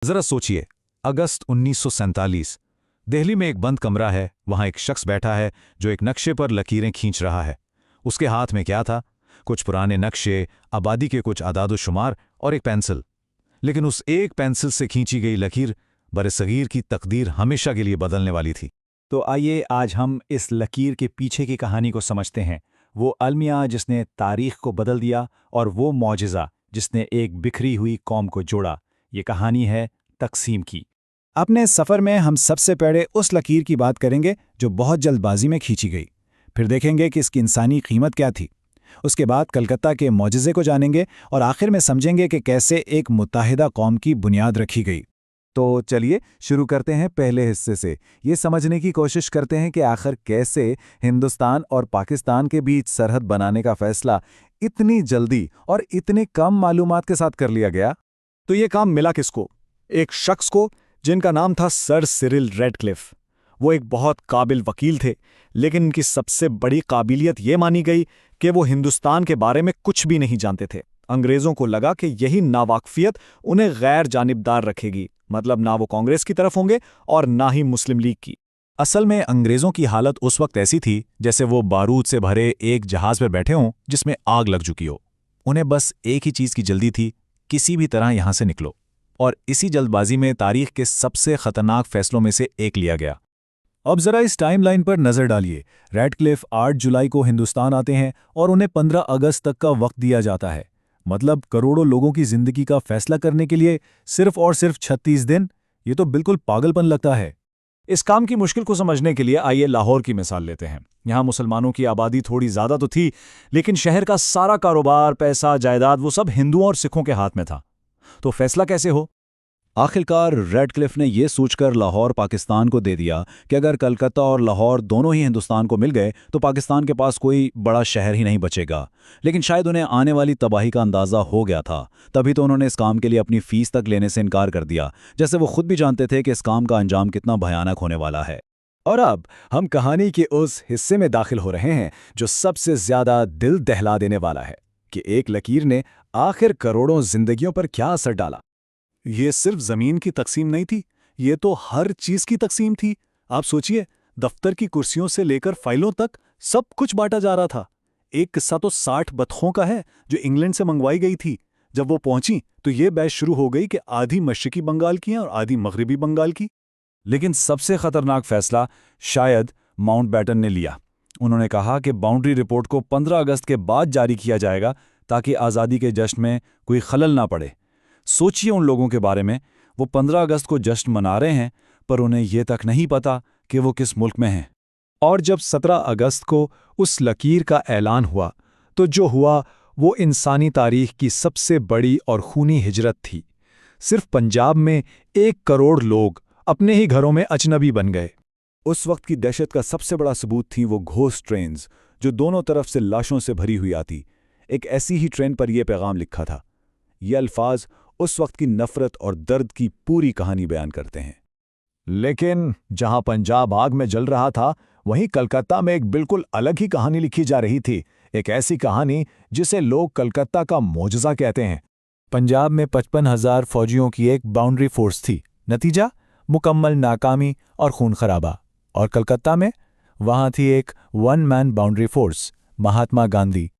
जरा सोचिए, अगस्त 1947, दिल्ली में एक बंद कमरा है। वहां एक शख्स बैठा है जो एक नक्शे पर लकीरें खींच रहा है। उसके हाथ में क्या था? कुछ पुराने नक्शे, आबादी के कुछ आदाद-ओ-शुमार और एक पेंसिल। लेकिन उस एक पेंसिल से खींची गई लकीर बरसगीर की तकदीर हमेशा के लिए बदलने वाली थी। तो आइए आज हम इस लकीर के पीछे की कहानी को समझते हैं। वो अलमिया जिसने तारीख को बदल दिया और वो मौजिज़ा जिसने एक बिखरी हुई कौम को जोड़ा। ये कहानी है तक़सीम की। अपने सफ़र में हम सबसे पहले उस लकीर की बात करेंगे जो बहुत जल्दबाजी में खींची गई। फिर देखेंगे कि इसकी इंसानी कीमत क्या थी। उसके बाद कलकत्ता के मौजिज़े को जानेंगे और आखिर में समझेंगे कि कैसे एक मुत्तहिदा कौम की बुनियाद रखी गई। तो चलिए शुरू करते हैं पहले हिस्से से। ये समझने की कोशिश करते हैं कि आखिर कैसे हिंदुस्तान और पाकिस्तान के बीच सरहद बनाने का फैसला इतनी जल्दी और इतने कम मालूमात के साथ कर लिया गया। तो ये काम मिला किसको? एक शख्स को जिनका नाम था सर सिरिल रेडक्लिफ। वो एक बहुत काबिल वकील थे, लेकिन उनकी सबसे बड़ी काबिलियत ये मानी गई कि वो हिंदुस्तान के बारे में कुछ भी नहीं जानते थे। अंग्रेज़ों को लगा कि यही नावाकफियत उन्हें गैर जानिबदार रखेगी, मतलब ना वो कांग्रेस की तरफ होंगे और ना ही मुस्लिम लीग की। असल में अंग्रेज़ों की हालत उस वक्त ऐसी थी जैसे वो बारूद से भरे एक जहाज़ पर बैठे हों जिसमें आग लग चुकी हो। उन्हें बस एक ही चीज़ की जल्दी थी, किसी भी तरह यहां से निकलो। और इसी जल्दबाजी में तारीख के सबसे खतरनाक फैसलों में से एक लिया गया। अब जरा इस टाइमलाइन पर नजर डालिए। रेडक्लिफ 8 जुलाई को हिंदुस्तान आते हैं और उन्हें 15 अगस्त तक का वक्त दिया जाता है। मतलब करोड़ों लोगों की जिंदगी का फैसला करने के लिए सिर्फ और सिर्फ 36 दिन। ये तो बिल्कुल पागलपन लगता है। इस काम की मुश्किल को समझने के लिए आइए लाहौर की मिसाल लेते हैं। यहाँ मुसलमानों की आबादी थोड़ी ज़्यादा तो थी, लेकिन शहर का सारा कारोबार, पैसा, जायदाद वो सब हिंदुओं और सिखों के हाथ में था। तो फैसला कैसे हो? आखिरकार रेडक्लिफ ने यह सोचकर लाहौर पाकिस्तान को दे दिया कि अगर कलकत्ता और लाहौर दोनों ही हिंदुस्तान को मिल गए तो पाकिस्तान के पास कोई बड़ा शहर ही नहीं बचेगा। लेकिन शायद उन्हें आने वाली तबाही का अंदाज़ा हो गया था, तभी तो उन्होंने इस काम के लिए अपनी फ़ीस तक लेने से इनकार कर दिया, जैसे वो खुद भी जानते थे कि इस काम का अंजाम कितना भयानक होने वाला है। और अब हम कहानी के उस हिस्से में दाखिल हो रहे हैं जो सबसे ज़्यादा दिल दहला देने वाला है कि एक लकीर ने आखिर करोड़ों जिंदगियों पर क्या असर डाला। ये सिर्फ जमीन की तकसीम नहीं थी, ये तो हर चीज की तकसीम थी। आप सोचिए, दफ्तर की कुर्सियों से लेकर फाइलों तक सब कुछ बांटा जा रहा था। एक किस्सा तो 60 बतखों का है जो इंग्लैंड से मंगवाई गई थी। जब वो पहुंची तो ये बहस शुरू हो गई कि आधी मशरिकी बंगाल की हैं और आधी मगरिबी बंगाल की। लेकिन सबसे खतरनाक फैसला शायद माउंटबेटन ने लिया। उन्होंने कहा कि बाउंड्री रिपोर्ट को 15 अगस्त के बाद जारी किया जाएगा ताकि आज़ादी के जश्न में कोई खलल ना पड़े। सोचिए उन लोगों के बारे में, वो 15 अगस्त को जश्न मना रहे हैं, पर उन्हें यह तक नहीं पता कि वो किस मुल्क में हैं। और जब 17 अगस्त को उस लकीर का ऐलान हुआ तो जो हुआ वो इंसानी तारीख की सबसे बड़ी और खूनी हिजरत थी। सिर्फ पंजाब में 1 करोड़ लोग अपने ही घरों में अजनबी बन गए। उस वक्त की दहशत का सबसे बड़ा सबूत थी वो घोस्ट ट्रेन्स जो दोनों तरफ से लाशों से भरी हुई आती। एक ऐसी ही ट्रेन पर यह पैगाम लिखा था। ये अल्फाज उस वक्त की नफरत और दर्द की पूरी कहानी बयान करते हैं। लेकिन जहां पंजाब आग में जल रहा था, वहीं कलकत्ता में एक बिल्कुल अलग ही कहानी लिखी जा रही थी। एक ऐसी कहानी जिसे लोग कलकत्ता का मौजज़ा कहते हैं। पंजाब में 55,000 फौजियों की एक बाउंड्री फोर्स थी। नतीजा मुकम्मल नाकामी और खून खराबा। और कलकत्ता में वहां थी एक 1 man boundary force, Mahatma Gandhi.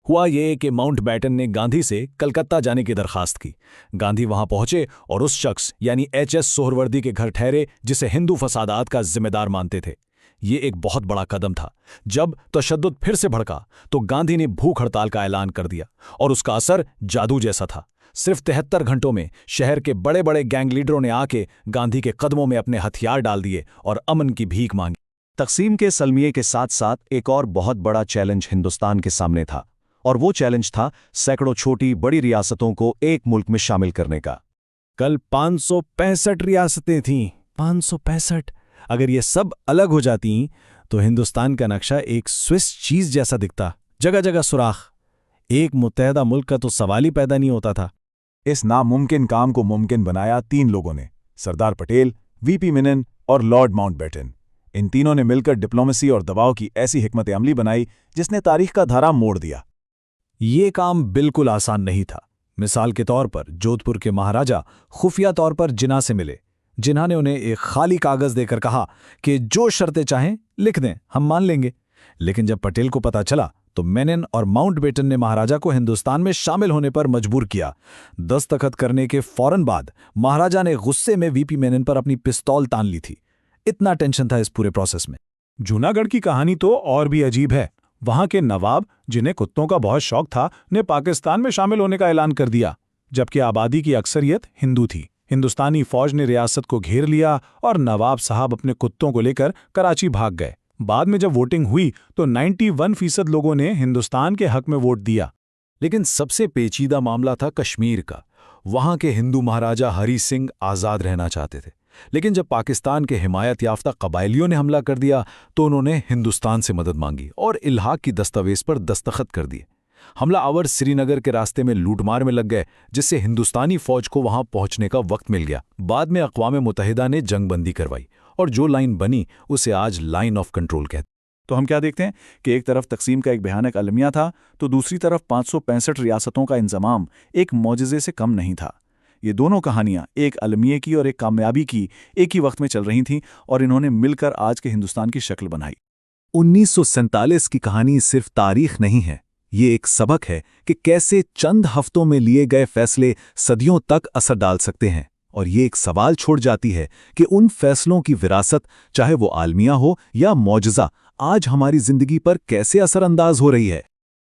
हुआ ये कि माउंटबेटन ने गांधी से कलकत्ता जाने की दरखास्त की। गांधी वहां पहुंचे और उस शख्स यानी एच.एस. सोहरवर्दी के घर ठहरे जिसे हिंदू फसादात का जिम्मेदार मानते थे। ये एक बहुत बड़ा कदम था। जब तशद्दुद फिर से भड़का तो गांधी ने भूख हड़ताल का ऐलान कर दिया और उसका असर जादू जैसा था। सिर्फ 73 घंटों में शहर के बड़े बड़े गैंग लीडरों ने आके गांधी के कदमों में अपने हथियार डाल दिए और अमन की भीख मांगी। तकसीम के सलमिये के साथ साथ एक और बहुत बड़ा चैलेंज हिंदुस्तान के सामने था, और वो चैलेंज था सैकड़ों छोटी बड़ी रियासतों को एक मुल्क में शामिल करने का। कल 565 रियासतें थीं। 565। अगर ये सब अलग हो जाती तो हिंदुस्तान का नक्शा एक स्विस चीज जैसा दिखता, जगह जगह सुराख। एक मुत्तहदा मुल्क का तो सवाल ही पैदा नहीं होता था। इस नामुमकिन काम को मुमकिन बनाया 3 लोगों ने, सरदार पटेल, वीपी मेनन और लॉर्ड माउंटबेटन। इन तीनों ने मिलकर डिप्लोमेसी और दबाव की ऐसी हिकमत अमली बनाई जिसने तारीख का धारा मोड़ दिया। ये काम बिल्कुल आसान नहीं था। मिसाल के तौर पर जोधपुर के महाराजा खुफिया तौर पर जिन्ना से मिले। जिन्ना ने उन्हें एक खाली कागज देकर कहा कि जो शर्तें चाहें लिख दें, हम मान लेंगे। लेकिन जब पटेल को पता चला तो मेनन और माउंटबेटन ने महाराजा को हिंदुस्तान में शामिल होने पर मजबूर किया। दस्तखत करने के फौरन बाद महाराजा ने गुस्से में वीपी मेनन पर अपनी पिस्तौल तान ली थी। इतना टेंशन था इस पूरे प्रोसेस में। जूनागढ़ की कहानी तो और भी अजीब है। वहां के नवाब, जिन्हें कुत्तों का बहुत शौक था, ने पाकिस्तान में शामिल होने का ऐलान कर दिया, जबकि आबादी की अक्सरियत हिंदू थी। हिंदुस्तानी फौज ने रियासत को घेर लिया और नवाब साहब अपने कुत्तों को लेकर कराची भाग गए। बाद में जब वोटिंग हुई तो 91% लोगों ने हिंदुस्तान के हक में वोट दिया। लेकिन सबसे पेचीदा मामला था कश्मीर का। वहां के हिंदू महाराजा हरी सिंह आज़ाद रहना चाहते थे, लेकिन जब पाकिस्तान के हिमायत याफ्ता कबायलियों ने हमला कर दिया तो उन्होंने हिंदुस्तान से मदद मांगी और इल्हाक की दस्तावेज पर दस्तखत कर दिए। हमला आवर श्रीनगर के रास्ते में लूटमार में लग गए, जिससे हिंदुस्तानी फौज को वहां पहुंचने का वक्त मिल गया। बाद में अक़वाम मुत्तहिदा ने जंगबंदी करवाई और जो लाइन बनी उसे आज लाइन ऑफ कंट्रोल कहते। तो हम क्या देखते हैं कि एक तरफ तकसीम का एक भयानक अलमिया था, तो दूसरी तरफ 565 रियासतों का इंजमाम एक मौजज़े से कम नहीं था। ये दोनों कहानियां, एक अलमिये की और एक कामयाबी की, एक ही वक्त में चल रही थीं और इन्होंने मिलकर आज के हिंदुस्तान की शक्ल बनाई। 1947 की कहानी सिर्फ तारीख नहीं है, ये एक सबक है कि कैसे चंद हफ्तों में लिए गए फैसले सदियों तक असर डाल सकते हैं। और ये एक सवाल छोड़ जाती है कि उन फैसलों की विरासत, चाहे वो आलमिया हो या मौजज़ा, आज हमारी जिंदगी पर कैसे असरअंदाज हो रही है।